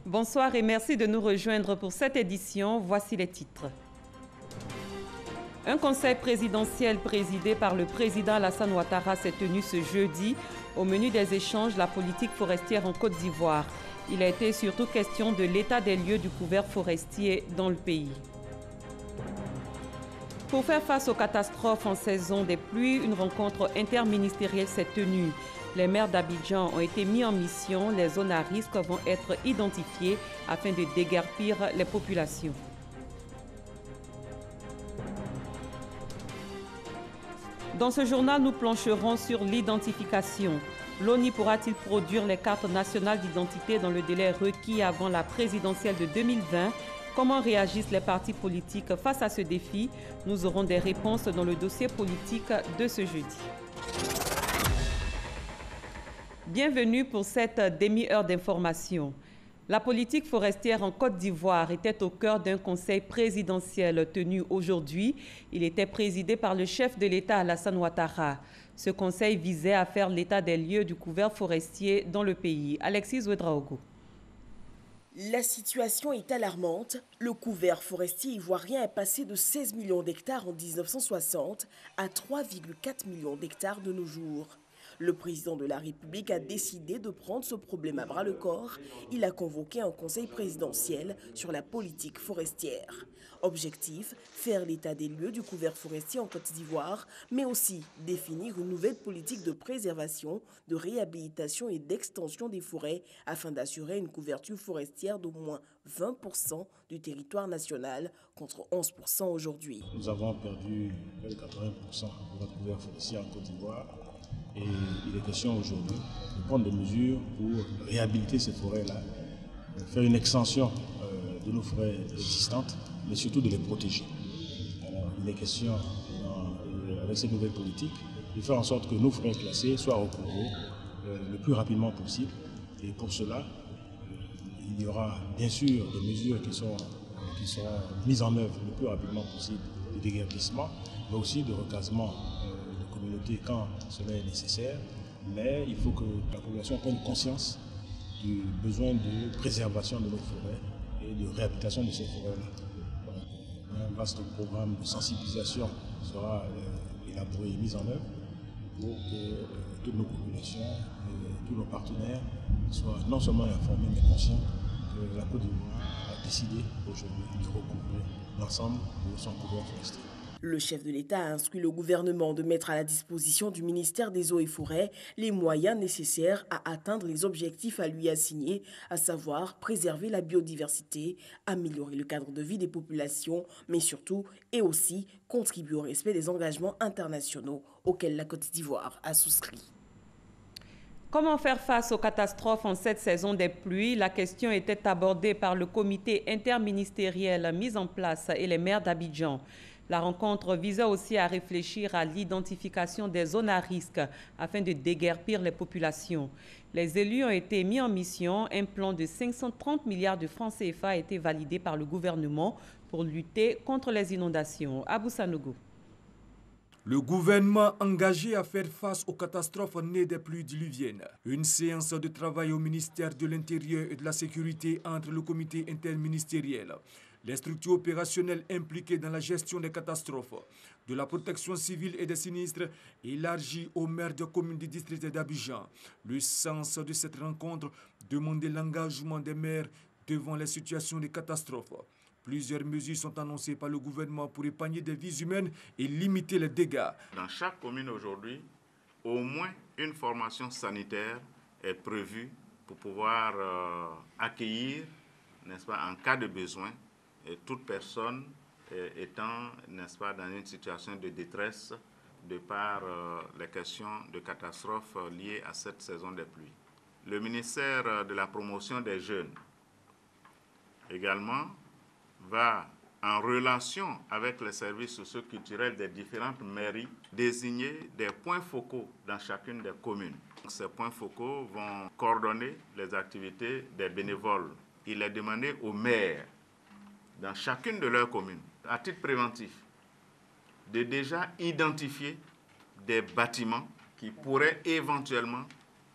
Bonsoir et merci de nous rejoindre pour cette édition. Voici les titres. Un conseil présidentiel présidé par le président Alassane Ouattara s'est tenu ce jeudi. Au menu des échanges, la politique forestière en Côte d'Ivoire. Il a été surtout question de l'état des lieux du couvert forestier dans le pays. Pour faire face aux catastrophes en saison des pluies, une rencontre interministérielle s'est tenue. Les maires d'Abidjan ont été mis en mission. Les zones à risque vont être identifiées afin de déguerpir les populations. Dans ce journal, nous plancherons sur l'identification. L'ONI pourra-t-il produire les cartes nationales d'identité dans le délai requis avant la présidentielle de 2020? Comment réagissent les partis politiques face à ce défi? Nous aurons des réponses dans le dossier politique de ce jeudi. Bienvenue pour cette demi-heure d'information. La politique forestière en Côte d'Ivoire était au cœur d'un conseil présidentiel tenu aujourd'hui. Il était présidé par le chef de l'État Alassane Ouattara. Ce conseil visait à faire l'état des lieux du couvert forestier dans le pays. Alexis Ouedraogo. La situation est alarmante. Le couvert forestier ivoirien est passé de 16 millions d'hectares en 1960 à 3,4 millions d'hectares de nos jours. Le président de la République a décidé de prendre ce problème à bras-le-corps. Il a convoqué un conseil présidentiel sur la politique forestière. Objectif, faire l'état des lieux du couvert forestier en Côte d'Ivoire, mais aussi définir une nouvelle politique de préservation, de réhabilitation et d'extension des forêts afin d'assurer une couverture forestière d'au moins 20% du territoire national contre 11% aujourd'hui. Nous avons perdu près de 80% de notre couvert forestier en Côte d'Ivoire. Et il est question aujourd'hui de prendre des mesures pour réhabiliter ces forêts-là, faire une extension de nos forêts existantes, mais surtout de les protéger. Alors, il est question, avec cette nouvelle politique, de faire en sorte que nos forêts classées soient recouvrées le plus rapidement possible. Et pour cela, il y aura bien sûr des mesures qui seront mises en œuvre le plus rapidement possible de déguerpissement, mais aussi de recasement quand cela est nécessaire, mais il faut que la population prenne conscience du besoin de préservation de nos forêts et de réhabilitation de ces forêts-là. Un vaste programme de sensibilisation sera élaboré et mis en œuvre pour que toutes nos populations et tous nos partenaires soient non seulement informés mais conscients que la Côte d'Ivoire a décidé aujourd'hui de recouvrer l'ensemble de son couvert forestier. Le chef de l'État a instruit le gouvernement de mettre à la disposition du ministère des Eaux et Forêts les moyens nécessaires à atteindre les objectifs à lui assignés, à savoir préserver la biodiversité, améliorer le cadre de vie des populations, mais surtout et aussi contribuer au respect des engagements internationaux auxquels la Côte d'Ivoire a souscrit. Comment faire face aux catastrophes en cette saison des pluies? La question était abordée par le comité interministériel mis en place et les maires d'Abidjan. La rencontre visait aussi à réfléchir à l'identification des zones à risque afin de déguerpir les populations. Les élus ont été mis en mission. Un plan de 530 milliards de francs CFA a été validé par le gouvernement pour lutter contre les inondations. Abou Sanogo. Le gouvernement engagé à faire face aux catastrophes nées des pluies diluviennes. Une séance de travail au ministère de l'Intérieur et de la Sécurité entre le comité interministériel, les structures opérationnelles impliquées dans la gestion des catastrophes, de la protection civile et des sinistres, élargie aux maires de communes du district d'Abidjan. Le sens de cette rencontre, demander l'engagement des maires devant les situations de catastrophes. Plusieurs mesures sont annoncées par le gouvernement pour épargner des vies humaines et limiter les dégâts. Dans chaque commune aujourd'hui, au moins une formation sanitaire est prévue pour pouvoir accueillir, n'est-ce pas, en cas de besoin, et toute personne étant, n'est-ce pas, dans une situation de détresse de par les questions de catastrophes liées à cette saison des pluies. Le ministère de la Promotion des Jeunes également va, en relation avec les services socio-culturels des différentes mairies, désigner des points focaux dans chacune des communes. Ces points focaux vont coordonner les activités des bénévoles. Il est demandé aux maires, dans chacune de leurs communes, à titre préventif, de déjà identifier des bâtiments qui pourraient éventuellement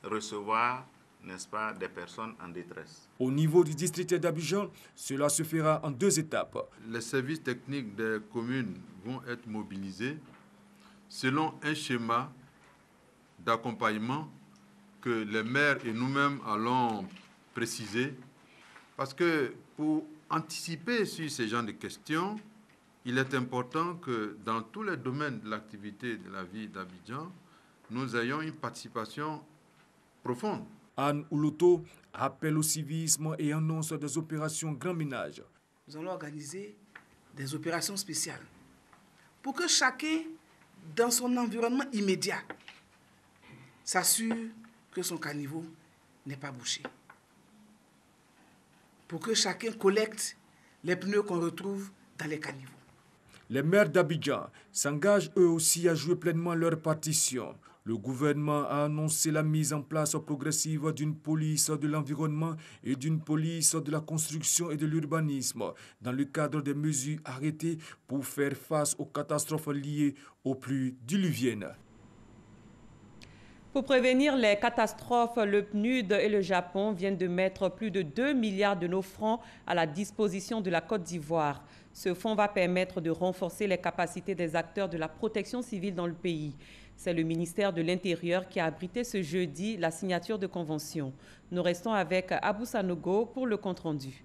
recevoir, n'est-ce pas, des personnes en détresse. Au niveau du district d'Abidjan, cela se fera en 2 étapes. Les services techniques des communes vont être mobilisés selon un schéma d'accompagnement que les maires et nous-mêmes allons préciser. Parce que pour anticiper sur ce genre de questions, il est important que dans tous les domaines de l'activité de la ville d'Abidjan, nous ayons une participation profonde. Anne Ouloto appelle au civisme et annonce des opérations grand ménage. Nous allons organiser des opérations spéciales pour que chacun, dans son environnement immédiat, s'assure que son caniveau n'est pas bouché. Pour que chacun collecte les pneus qu'on retrouve dans les caniveaux. Les maires d'Abidjan s'engagent eux aussi à jouer pleinement leur partition. Le gouvernement a annoncé la mise en place progressive d'une police de l'environnement et d'une police de la construction et de l'urbanisme dans le cadre des mesures arrêtées pour faire face aux catastrophes liées aux pluies diluviennes. Pour prévenir les catastrophes, le PNUD et le Japon viennent de mettre plus de 2 milliards de nos francs à la disposition de la Côte d'Ivoire. Ce fonds va permettre de renforcer les capacités des acteurs de la protection civile dans le pays. C'est le ministère de l'Intérieur qui a abrité ce jeudi la signature de convention. Nous restons avec Abou Sanogo pour le compte-rendu.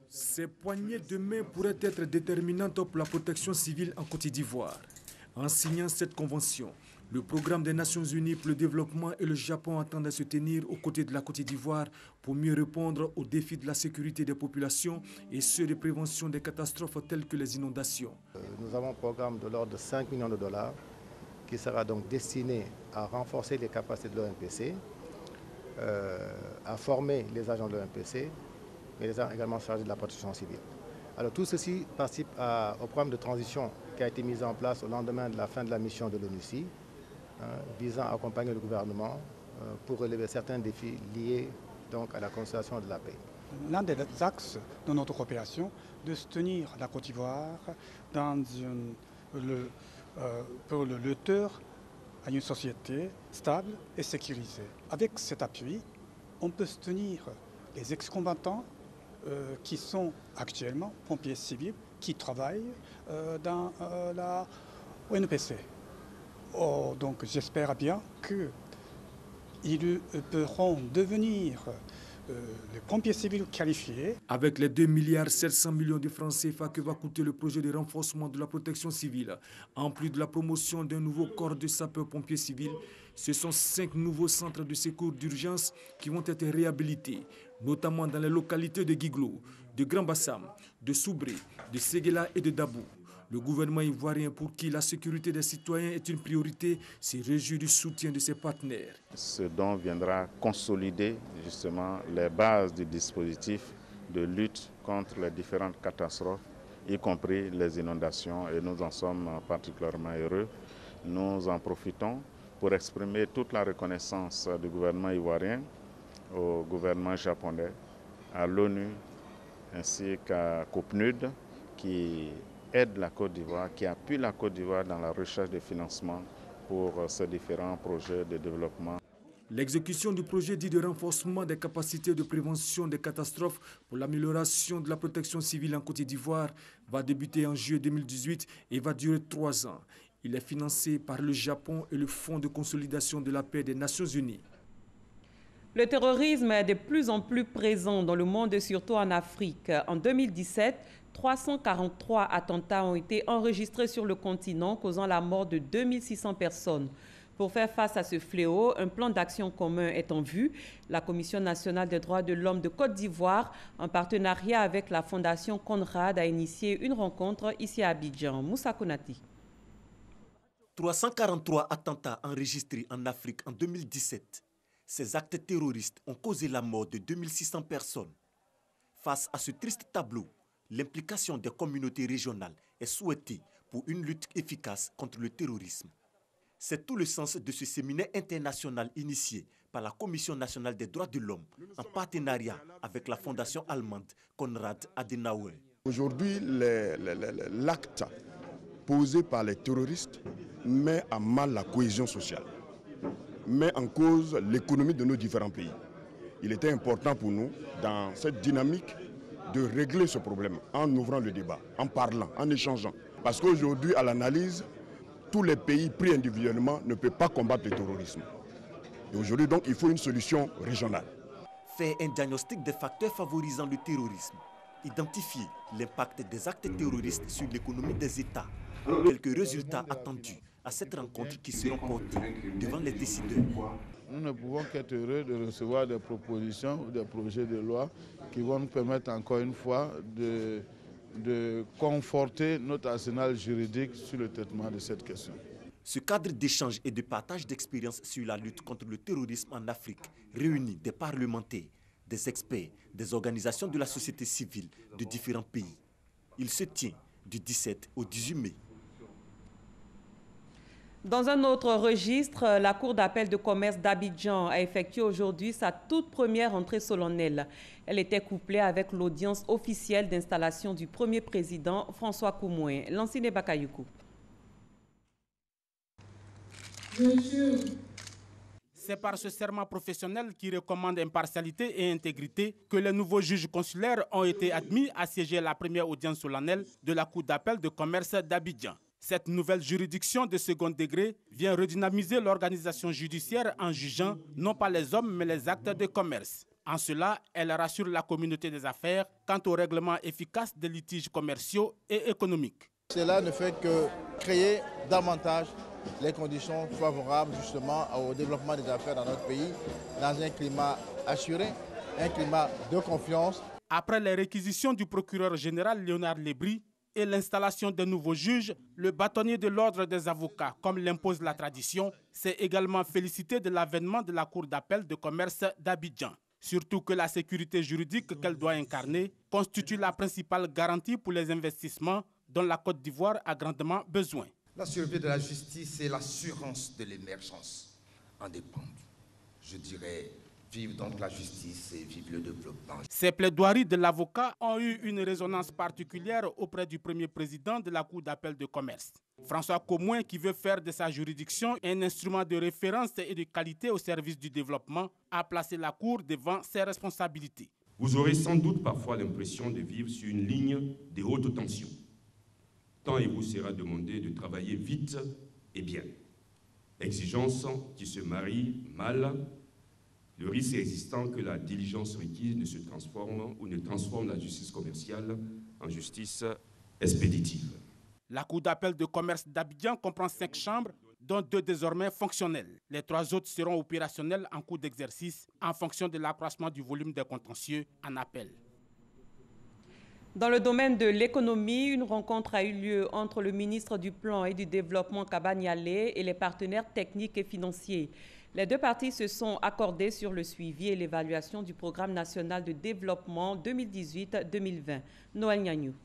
Ces poignées de main pourraient être déterminantes pour la protection civile en Côte d'Ivoire. En signant cette convention, le programme des Nations Unies pour le développement et le Japon entendent se tenir aux côtés de la Côte d'Ivoire pour mieux répondre aux défis de la sécurité des populations et ceux de prévention des catastrophes telles que les inondations. Nous avons un programme de l'ordre de 5 millions de dollars qui sera donc destiné à renforcer les capacités de l'ONPC, à former les agents de l'ONPC, mais les agents également chargés de la protection civile. Alors tout ceci participe au programme de transition qui a été mis en place au lendemain de la fin de la mission de l'ONUCI, visant à accompagner le gouvernement pour relever certains défis liés donc, à la conservation de la paix. L'un des axes de notre coopération, de soutenir la Côte d'Ivoire pour le retour à une société stable et sécurisée. Avec cet appui, on peut soutenir les ex-combattants qui sont actuellement pompiers civils, qui travaillent dans la ONPC. Donc j'espère bien qu'ils pourront devenir les pompiers civils qualifiés. Avec les 2,7 milliards de francs CFA que va coûter le projet de renforcement de la protection civile, en plus de la promotion d'un nouveau corps de sapeurs-pompiers civils, ce sont 5 nouveaux centres de secours d'urgence qui vont être réhabilités, notamment dans les localités de Guiglo, de Grand Bassam, de Soubré, de Séguéla et de Dabou. Le gouvernement ivoirien, pour qui la sécurité des citoyens est une priorité, se réjouit du soutien de ses partenaires. Ce don viendra consolider justement les bases du dispositif de lutte contre les différentes catastrophes, y compris les inondations, et nous en sommes particulièrement heureux. Nous en profitons pour exprimer toute la reconnaissance du gouvernement ivoirien au gouvernement japonais, à l'ONU ainsi qu'au PNUD qui aide la Côte d'Ivoire, qui appuie la Côte d'Ivoire dans la recherche de financement pour ces différents projets de développement. L'exécution du projet dit de renforcement des capacités de prévention des catastrophes pour l'amélioration de la protection civile en Côte d'Ivoire va débuter en juillet 2018 et va durer 3 ans. Il est financé par le Japon et le Fonds de consolidation de la paix des Nations Unies. Le terrorisme est de plus en plus présent dans le monde et surtout en Afrique. En 2017, 343 attentats ont été enregistrés sur le continent, causant la mort de 2600 personnes. Pour faire face à ce fléau, un plan d'action commun est en vue. La Commission nationale des droits de l'homme de Côte d'Ivoire, en partenariat avec la Fondation Conrad, a initié une rencontre ici à Abidjan. Moussa Konati. 343 attentats enregistrés en Afrique en 2017. Ces actes terroristes ont causé la mort de 2600 personnes. Face à ce triste tableau, l'implication des communautés régionales est souhaitée pour une lutte efficace contre le terrorisme. C'est tout le sens de ce séminaire international initié par la Commission nationale des droits de l'homme en partenariat avec la fondation allemande Konrad Adenauer. Aujourd'hui, l'acte posé par les terroristes met à mal la cohésion sociale, met en cause l'économie de nos différents pays. Il était important pour nous, dans cette dynamique, de régler ce problème en ouvrant le débat, en parlant, en échangeant. Parce qu'aujourd'hui, à l'analyse, tous les pays pris individuellement ne peuvent pas combattre le terrorisme. Et aujourd'hui, donc, il faut une solution régionale. Faire un diagnostic des facteurs favorisant le terrorisme, identifier l'impact des actes terroristes sur l'économie des États. Quelques résultats attendus à cette rencontre qui seront portés devant les décideurs. Nous ne pouvons qu'être heureux de recevoir des propositions ou des projets de loi qui vont nous permettre encore une fois de conforter notre arsenal juridique sur le traitement de cette question. Ce cadre d'échange et de partage d'expériences sur la lutte contre le terrorisme en Afrique réunit des parlementaires, des experts, des organisations de la société civile de différents pays. Il se tient du 17 au 18 mai. Dans un autre registre, la Cour d'appel de commerce d'Abidjan a effectué aujourd'hui sa toute première entrée solennelle. Elle était couplée avec l'audience officielle d'installation du premier président François Koumoué. Lansine Bakayuku. C'est par ce serment professionnel qui recommande impartialité et intégrité que les nouveaux juges consulaires ont été admis à siéger à la première audience solennelle de la Cour d'appel de commerce d'Abidjan. Cette nouvelle juridiction de second degré vient redynamiser l'organisation judiciaire en jugeant non pas les hommes mais les actes de commerce. En cela, elle rassure la communauté des affaires quant au règlement efficace des litiges commerciaux et économiques. Cela ne fait que créer davantage les conditions favorables justement au développement des affaires dans notre pays, dans un climat assuré, un climat de confiance. Après les réquisitions du procureur général Léonard Lebris et l'installation de nouveaux juges, le bâtonnier de l'ordre des avocats, comme l'impose la tradition, s'est également félicité de l'avènement de la Cour d'appel de commerce d'Abidjan. Surtout que la sécurité juridique qu'elle doit incarner constitue la principale garantie pour les investissements dont la Côte d'Ivoire a grandement besoin. La survie de la justice et l'assurance de l'émergence en dépendent. Je dirais, vive donc la justice et vive le développement. Ces plaidoiries de l'avocat ont eu une résonance particulière auprès du premier président de la Cour d'appel de commerce. François Koumoué, qui veut faire de sa juridiction un instrument de référence et de qualité au service du développement, a placé la Cour devant ses responsabilités. Vous aurez sans doute parfois l'impression de vivre sur une ligne de haute tension. Tant il vous sera demandé de travailler vite et bien. Exigence qui se marie mal, le risque existant que la diligence requise ne se transforme ou ne transforme la justice commerciale en justice expéditive. La Cour d'appel de commerce d'Abidjan comprend 5 chambres, dont 2 désormais fonctionnelles. Les 3 autres seront opérationnelles en cours d'exercice en fonction de l'accroissement du volume des contentieux en appel. Dans le domaine de l'économie, une rencontre a eu lieu entre le ministre du Plan et du Développement Kaba Nialé et les partenaires techniques et financiers. Les 2 parties se sont accordées sur le suivi et l'évaluation du programme national de développement 2018-2020. Noël Nyanyou.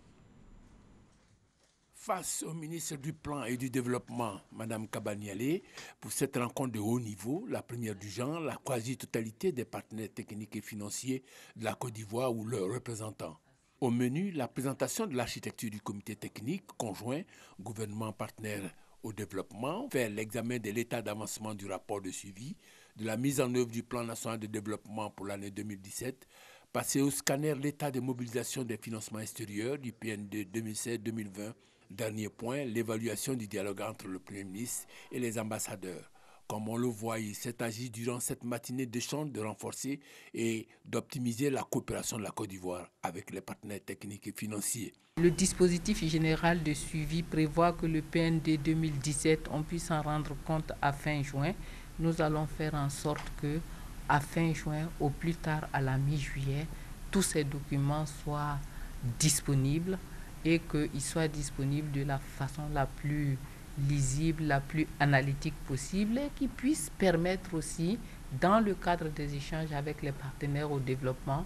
Face au ministre du Plan et du Développement, Mme Kaba Nialé, pour cette rencontre de haut niveau, la première du genre, la quasi-totalité des partenaires techniques et financiers de la Côte d'Ivoire ou leurs représentants. Au menu, la présentation de l'architecture du comité technique conjoint, gouvernement partenaire au développement, faire l'examen de l'état d'avancement du rapport de suivi, de la mise en œuvre du plan national de développement pour l'année 2017, passer au scanner l'état de mobilisation des financements extérieurs du PND 2016-2020. Dernier point, l'évaluation du dialogue entre le Premier ministre et les ambassadeurs. Comme on le voit, il s'est agi durant cette matinée d'échange de renforcer et d'optimiser la coopération de la Côte d'Ivoire avec les partenaires techniques et financiers. Le dispositif général de suivi prévoit que le PND 2017, on puisse en rendre compte à fin juin. Nous allons faire en sorte que, à fin juin, au plus tard à la mi-juillet, tous ces documents soient disponibles et qu'ils soient disponibles de la façon la plus lisible, la plus analytique possible et qui puisse permettre aussi, dans le cadre des échanges avec les partenaires au développement,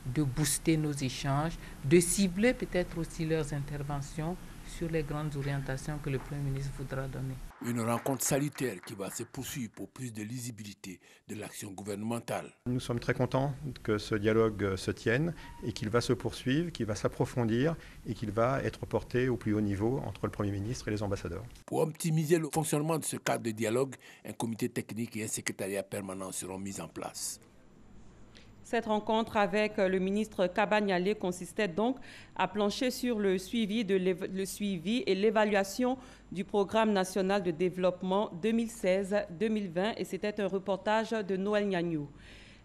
de booster nos échanges, de cibler peut-être aussi leurs interventions sur les grandes orientations que le Premier ministre voudra donner. Une rencontre salutaire qui va se poursuivre pour plus de lisibilité de l'action gouvernementale. Nous sommes très contents que ce dialogue se tienne et qu'il va se poursuivre, qu'il va s'approfondir et qu'il va être porté au plus haut niveau entre le Premier ministre et les ambassadeurs. Pour optimiser le fonctionnement de ce cadre de dialogue, un comité technique et un secrétariat permanent seront mis en place. Cette rencontre avec le ministre Kabaniale consistait donc à plancher sur le suivi et l'évaluation du programme national de développement 2016-2020 et c'était un reportage de Noël Gnagnou.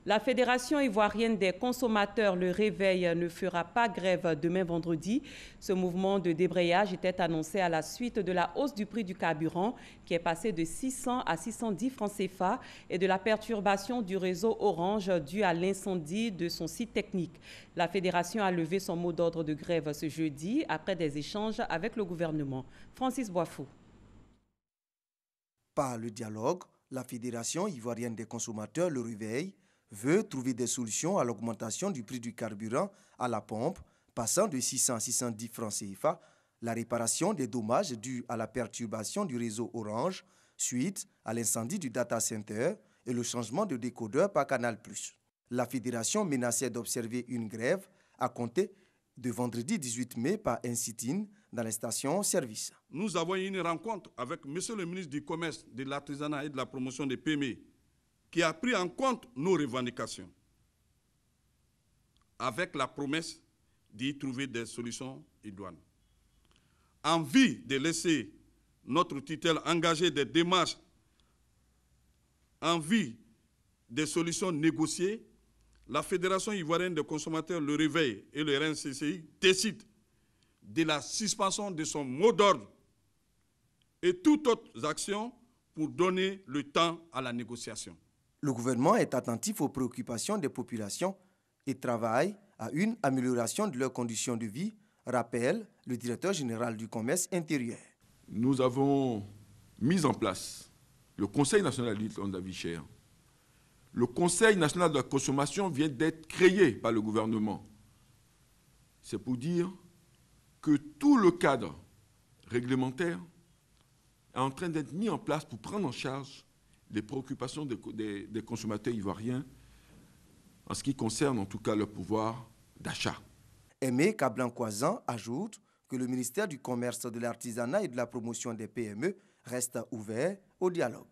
La Fédération ivoirienne des consommateurs, le Réveil, ne fera pas grève demain vendredi. Ce mouvement de débrayage était annoncé à la suite de la hausse du prix du carburant qui est passé de 600 à 610 francs CFA et de la perturbation du réseau Orange due à l'incendie de son site technique. La Fédération a levé son mot d'ordre de grève ce jeudi après des échanges avec le gouvernement. Francis Boifou. Par le dialogue, la Fédération ivoirienne des consommateurs, le Réveil, veut trouver des solutions à l'augmentation du prix du carburant à la pompe, passant de 600 à 610 francs CFA, la réparation des dommages dus à la perturbation du réseau Orange suite à l'incendie du data center et le changement de décodeur par Canal+. La Fédération menaçait d'observer une grève à compter de vendredi 18 mai par un sit-in dans les stations-service. Nous avons eu une rencontre avec M. le ministre du Commerce, de l'Artisanat et de la Promotion des PME qui a pris en compte nos revendications avec la promesse d'y trouver des solutions idoines. Envie de laisser notre tutelle engager des démarches en vue des solutions négociées, la Fédération ivoirienne des consommateurs, le Réveil et le RNCCI décident de la suspension de son mot d'ordre et toute autre action pour donner le temps à la négociation. Le gouvernement est attentif aux préoccupations des populations et travaille à une amélioration de leurs conditions de vie, rappelle le directeur général du commerce intérieur. Nous avons mis en place le Conseil national de lutte contre la vie chère. Le Conseil national de la consommation vient d'être créé par le gouvernement. C'est pour dire que tout le cadre réglementaire est en train d'être mis en place pour prendre en charge les préoccupations des consommateurs ivoiriens en ce qui concerne en tout cas leur pouvoir d'achat. Aimé Kablan-Kwazan ajoute que le ministère du Commerce, de l'Artisanat et de la Promotion des PME reste ouvert au dialogue.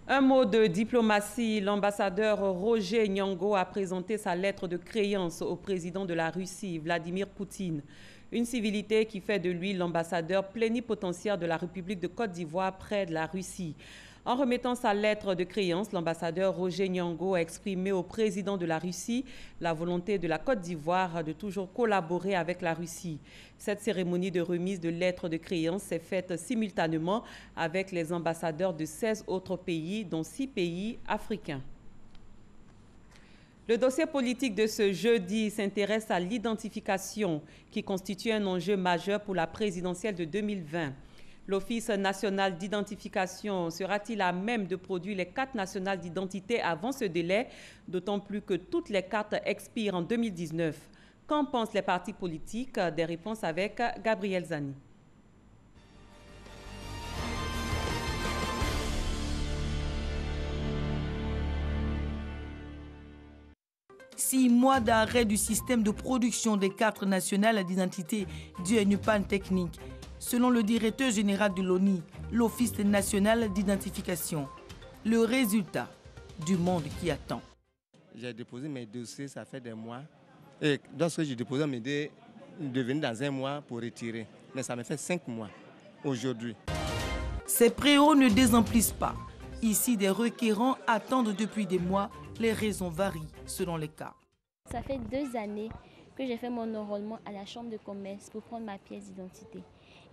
Un mot de diplomatie. L'ambassadeur Roger Nyongo a présenté sa lettre de créance au président de la Russie, Vladimir Poutine. Une civilité qui fait de lui l'ambassadeur plénipotentiaire de la République de Côte d'Ivoire près de la Russie. En remettant sa lettre de créance, l'ambassadeur Roger Nyongo a exprimé au président de la Russie la volonté de la Côte d'Ivoire de toujours collaborer avec la Russie. Cette cérémonie de remise de lettres de créance s'est faite simultanément avec les ambassadeurs de 16 autres pays, dont 6 pays africains. Le dossier politique de ce jeudi s'intéresse à l'identification qui constitue un enjeu majeur pour la présidentielle de 2020. L'Office national d'identification sera-t-il à même de produire les cartes nationales d'identité avant ce délai, d'autant plus que toutes les cartes expirent en 2019? Qu'en pensent les partis politiques? Des réponses avec Gabriel Zani. Six mois d'arrêt du système de production des cartes nationales d'identité dû à une panne technique. Selon le directeur général de l'ONI, l'Office national d'identification, le résultat du monde qui attend. J'ai déposé mes dossiers, ça fait des mois. Et lorsque j'ai déposé mes dossiers, il devait dans un mois pour retirer. Mais ça me fait 5 mois aujourd'hui. Ces préaux ne désemplissent pas. Ici, des requérants attendent depuis des mois. Les raisons varient selon les cas. Ça fait 2 années que j'ai fait mon enrôlement à la chambre de commerce pour prendre ma pièce d'identité.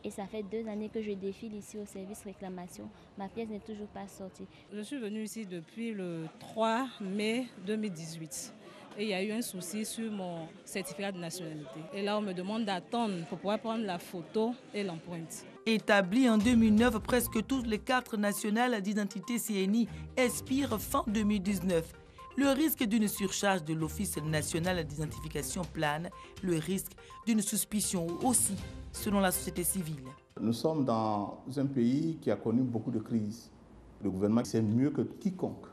Et ça fait 2 années que je défile ici au service réclamation. Ma pièce n'est toujours pas sortie. Je suis venue ici depuis le 3 mai 2018. Et il y a eu un souci sur mon certificat de nationalité. Et là, on me demande d'attendre pour pouvoir prendre la photo et l'empreinte. Établie en 2009, presque toutes les cartes nationales d'identité CNI expirent fin 2019. Le risque d'une surcharge de l'Office national d'identification plane, le risque d'une suspicion aussi, selon la société civile. Nous sommes dans un pays qui a connu beaucoup de crises. Le gouvernement sait mieux que quiconque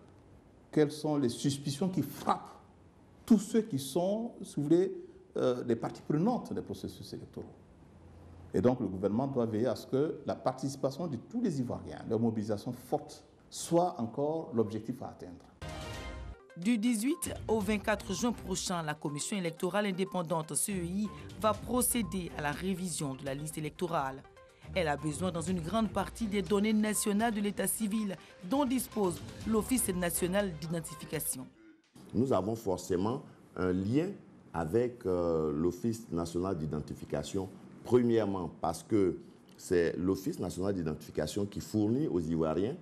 quelles sont les suspicions qui frappent tous ceux qui sont, si vous voulez, des parties prenantes des processus électoraux. Et donc le gouvernement doit veiller à ce que la participation de tous les Ivoiriens, leur mobilisation forte, soit encore l'objectif à atteindre. Du 18 au 24 juin prochain, la Commission électorale indépendante CEI va procéder à la révision de la liste électorale. Elle a besoin dans une grande partie des données nationales de l'état civil dont dispose l'Office national d'identification. Nous avons forcément un lien avec l'Office national d'identification, premièrement parce que c'est l'Office national d'identification qui fournit aux Ivoiriens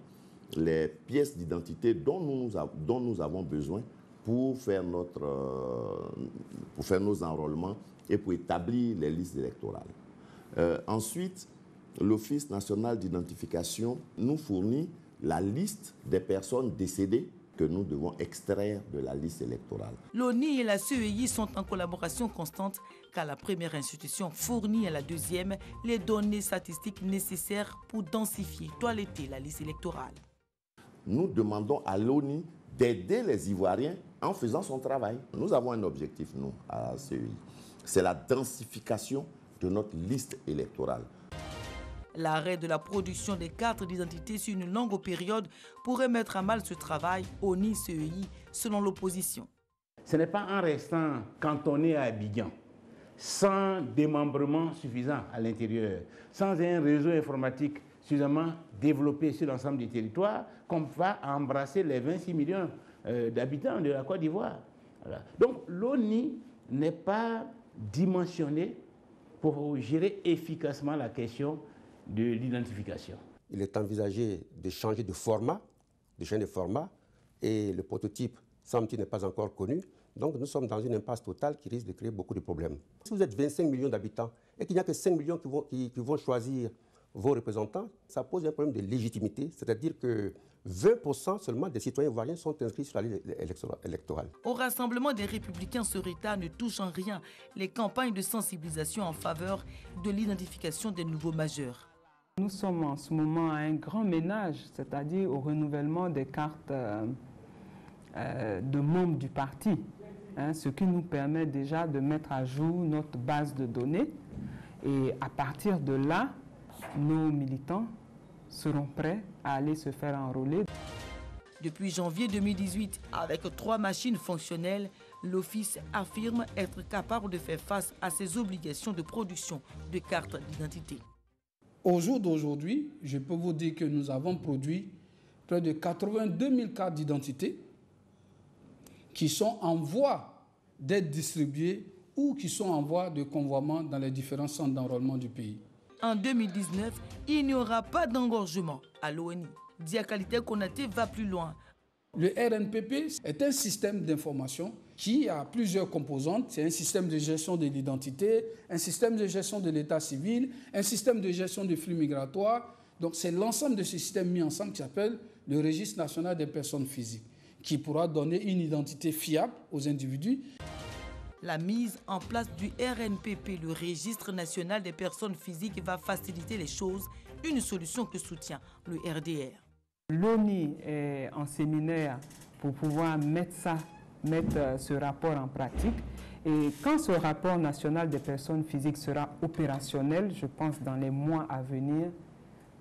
les pièces d'identité dont nous avons besoin pour faire nos enrôlements et pour établir les listes électorales. Ensuite, l'Office national d'identification nous fournit la liste des personnes décédées que nous devons extraire de la liste électorale. L'ONI et la CEI sont en collaboration constante car la première institution fournit à la deuxième les données statistiques nécessaires pour densifier, toiletter la liste électorale. Nous demandons à l'ONI d'aider les Ivoiriens en faisant son travail. Nous avons un objectif, nous, à la CEI. C'est la densification de notre liste électorale. L'arrêt de la production des cartes d'identité sur une longue période pourrait mettre à mal ce travail, ONI-CEI, selon l'opposition. Ce n'est pas en restant cantonné à Abidjan, sans démembrement suffisant à l'intérieur, sans un réseau informatique suffisamment développé sur l'ensemble du territoire, qu'on va embrasser les 26 millions d'habitants de la Côte d'Ivoire. Voilà. Donc l'ONI n'est pas dimensionné pour gérer efficacement la question de l'identification. Il est envisagé de changer de format, et le prototype, semble-t-il, n'est pas encore connu. Donc nous sommes dans une impasse totale qui risque de créer beaucoup de problèmes. Si vous êtes 25 millions d'habitants et qu'il n'y a que 5 millions qui vont choisir vos représentants, ça pose un problème de légitimité, c'est-à-dire que 20% seulement des citoyens ivoiriens sont inscrits sur la liste électorale. Au rassemblement des Républicains, ce retard ne touche en rien les campagnes de sensibilisation en faveur de l'identification des nouveaux majeurs. Nous sommes en ce moment à un grand ménage, c'est-à-dire au renouvellement des cartes de membres du parti, ce qui nous permet déjà de mettre à jour notre base de données. Et à partir de là, nos militants seront prêts à aller se faire enrôler. Depuis janvier 2018, avec 3 machines fonctionnelles, l'Office affirme être capable de faire face à ses obligations de production de cartes d'identité. Au jour d'aujourd'hui, je peux vous dire que nous avons produit près de 82 000 cartes d'identité qui sont en voie d'être distribuées ou qui sont en voie de convoiement dans les différents centres d'enrôlement du pays. En 2019, il n'y aura pas d'engorgement à l'ONI. Diakité Konaté va plus loin. Le RNPP est un système d'information qui a plusieurs composantes. C'est un système de gestion de l'identité, un système de gestion de l'état civil, un système de gestion des flux migratoires. Donc c'est l'ensemble de ces systèmes mis ensemble qui s'appelle le Registre national des personnes physiques, qui pourra donner une identité fiable aux individus. La mise en place du RNPP, le Registre national des personnes physiques, va faciliter les choses, une solution que soutient le RDR. L'ONI est en séminaire pour pouvoir mettre ce rapport en pratique. Et quand ce rapport national des personnes physiques sera opérationnel, je pense dans les mois à venir,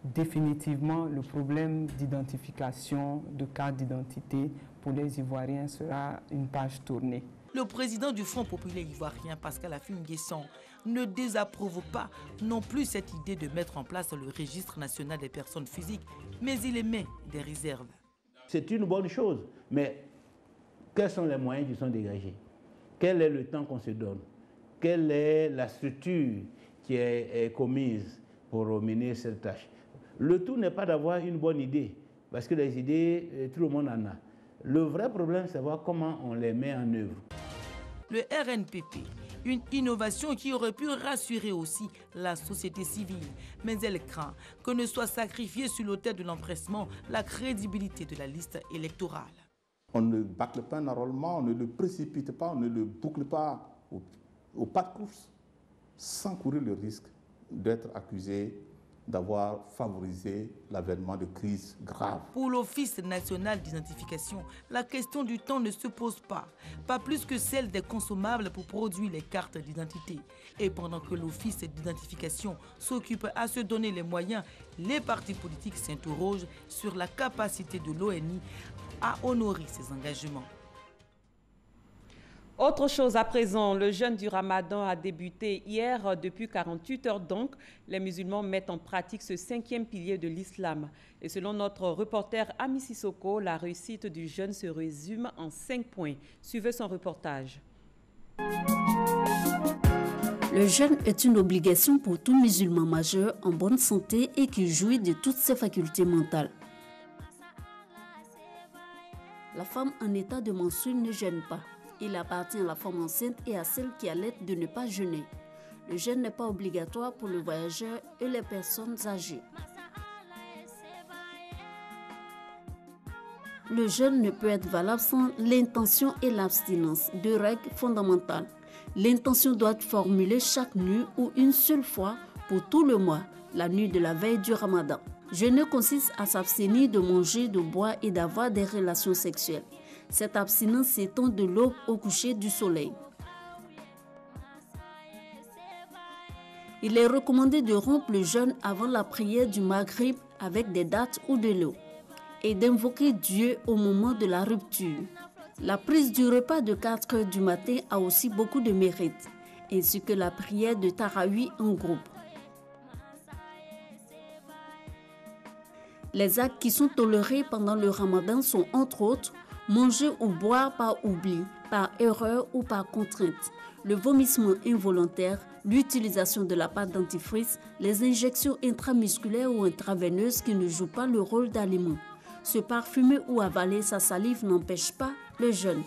définitivement le problème d'identification, de carte d'identité pour les Ivoiriens sera une page tournée. Le président du Front populaire ivoirien, Pascal Affi N'Guessan, ne désapprouve pas non plus cette idée de mettre en place le registre national des personnes physiques, mais il émet des réserves. C'est une bonne chose, mais quels sont les moyens qui sont dégagés? Quel est le temps qu'on se donne? Quelle est la structure qui est commise pour mener cette tâche? Le tout n'est pas d'avoir une bonne idée, parce que les idées, tout le monde en a. Le vrai problème, c'est voir comment on les met en œuvre. Le RNPP, une innovation qui aurait pu rassurer aussi la société civile, mais elle craint que ne soit sacrifiée sur l'autel de l'empressement la crédibilité de la liste électorale. On ne bâcle pas un enrôlement, on ne le précipite pas, on ne le boucle pas au pas de course, sans courir le risque d'être accusé d'avoir favorisé l'avènement de crises graves. Pour l'Office national d'identification, la question du temps ne se pose pas plus que celle des consommables pour produire les cartes d'identité. Et pendant que l'Office d'identification s'occupe à se donner les moyens, les partis politiques s'interrogent sur la capacité de l'ONI à honorer ses engagements. Autre chose à présent, le jeûne du Ramadan a débuté hier. Depuis 48 heures donc, les musulmans mettent en pratique ce 5e pilier de l'islam. Et selon notre reporter Ami Sissoko, la réussite du jeûne se résume en 5 points. Suivez son reportage. Le jeûne est une obligation pour tout musulman majeur en bonne santé et qui jouit de toutes ses facultés mentales. La femme en état de menstrues ne jeûne pas. Il appartient à la femme enceinte et à celle qui allait de ne pas jeûner. Le jeûne n'est pas obligatoire pour le voyageur et les personnes âgées. Le jeûne ne peut être valable sans l'intention et l'abstinence, deux règles fondamentales. L'intention doit être formulée chaque nuit ou une seule fois pour tout le mois, la nuit de la veille du Ramadan. Jeûner consiste à s'abstenir de manger, de boire et d'avoir des relations sexuelles. Cette abstinence s'étend de l'aube au coucher du soleil. Il est recommandé de rompre le jeûne avant la prière du Maghrib avec des dattes ou de l'eau et d'invoquer Dieu au moment de la rupture. La prise du repas de 4 heures du matin a aussi beaucoup de mérite, ainsi que la prière de Tarawih en groupe. Les actes qui sont tolérés pendant le Ramadan sont entre autres manger ou boire par oubli, par erreur ou par contrainte, le vomissement involontaire, l'utilisation de la pâte dentifrice, les injections intramusculaires ou intraveineuses qui ne jouent pas le rôle d'aliment. Se parfumer ou avaler sa salive n'empêche pas le jeûne.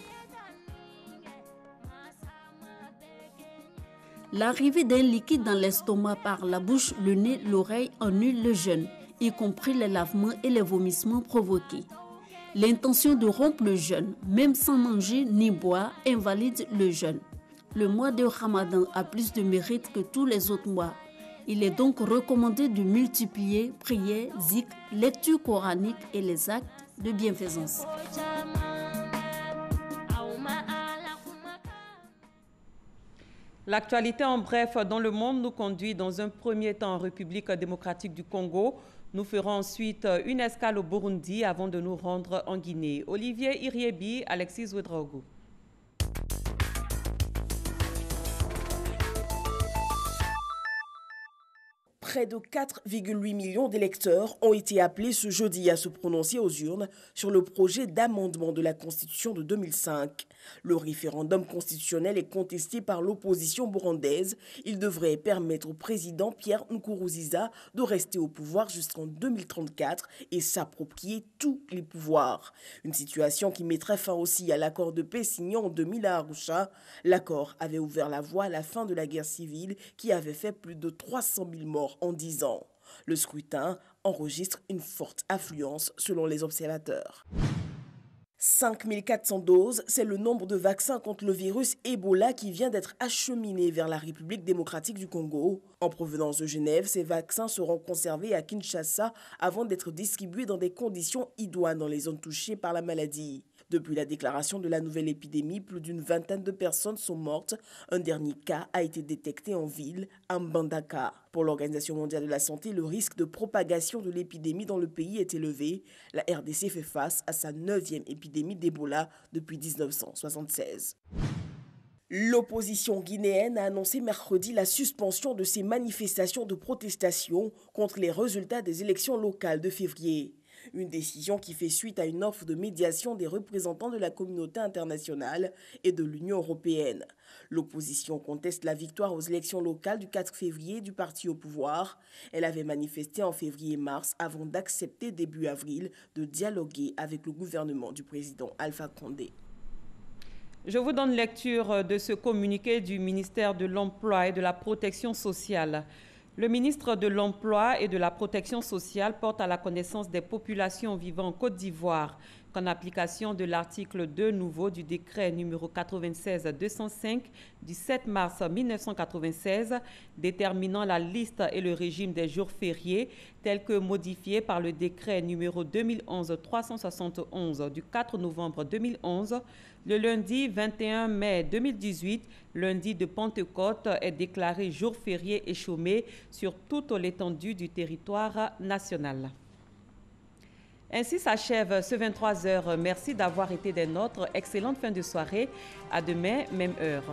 L'arrivée d'un liquide dans l'estomac par la bouche, le nez, l'oreille annule le jeûne, y compris les lavements et les vomissements provoqués. L'intention de rompre le jeûne, même sans manger ni boire, invalide le jeûne. Le mois de Ramadan a plus de mérite que tous les autres mois. Il est donc recommandé de multiplier prières, zikr, lecture coranique et les actes de bienfaisance. L'actualité en bref dans le monde nous conduit dans un premier temps en République démocratique du Congo. Nous ferons ensuite une escale au Burundi avant de nous rendre en Guinée. Olivier Iriebi, Alexis Ouedraogo. Près de 4,8 millions d'électeurs ont été appelés ce jeudi à se prononcer aux urnes sur le projet d'amendement de la Constitution de 2005. Le référendum constitutionnel est contesté par l'opposition burundaise. Il devrait permettre au président Pierre Nkurunziza de rester au pouvoir jusqu'en 2034 et s'approprier tous les pouvoirs. Une situation qui mettrait fin aussi à l'accord de paix signé en 2000 à Arusha. L'accord avait ouvert la voie à la fin de la guerre civile qui avait fait plus de 300 000 morts en 10 ans. Le scrutin enregistre une forte affluence selon les observateurs. 5400 doses, c'est le nombre de vaccins contre le virus Ebola qui vient d'être acheminé vers la République démocratique du Congo. En provenance de Genève, ces vaccins seront conservés à Kinshasa avant d'être distribués dans des conditions idoines dans les zones touchées par la maladie. Depuis la déclaration de la nouvelle épidémie, plus d'une vingtaine de personnes sont mortes. Un dernier cas a été détecté en ville, à Mbandaka. Pour l'Organisation mondiale de la santé, le risque de propagation de l'épidémie dans le pays est élevé. La RDC fait face à sa 9e épidémie d'Ebola depuis 1976. L'opposition guinéenne a annoncé mercredi la suspension de ses manifestations de protestation contre les résultats des élections locales de février. Une décision qui fait suite à une offre de médiation des représentants de la communauté internationale et de l'Union européenne. L'opposition conteste la victoire aux élections locales du 4 février du parti au pouvoir. Elle avait manifesté en février et mars avant d'accepter début avril de dialoguer avec le gouvernement du président Alpha Condé. Je vous donne lecture de ce communiqué du ministère de l'Emploi et de la Protection sociale. Le ministre de l'Emploi et de la Protection sociale porte à la connaissance des populations vivant en Côte d'Ivoire qu'en application de l'article 2 nouveau du décret numéro 96-205 du 7 mars 1996 déterminant la liste et le régime des jours fériés tel que modifié par le décret numéro 2011-371 du 4 novembre 2011, le lundi 21 mai 2018, lundi de Pentecôte, est déclaré jour férié et chômé sur toute l'étendue du territoire national. Ainsi s'achève ce 23h. Merci d'avoir été des nôtres. Excellente fin de soirée. À demain, même heure.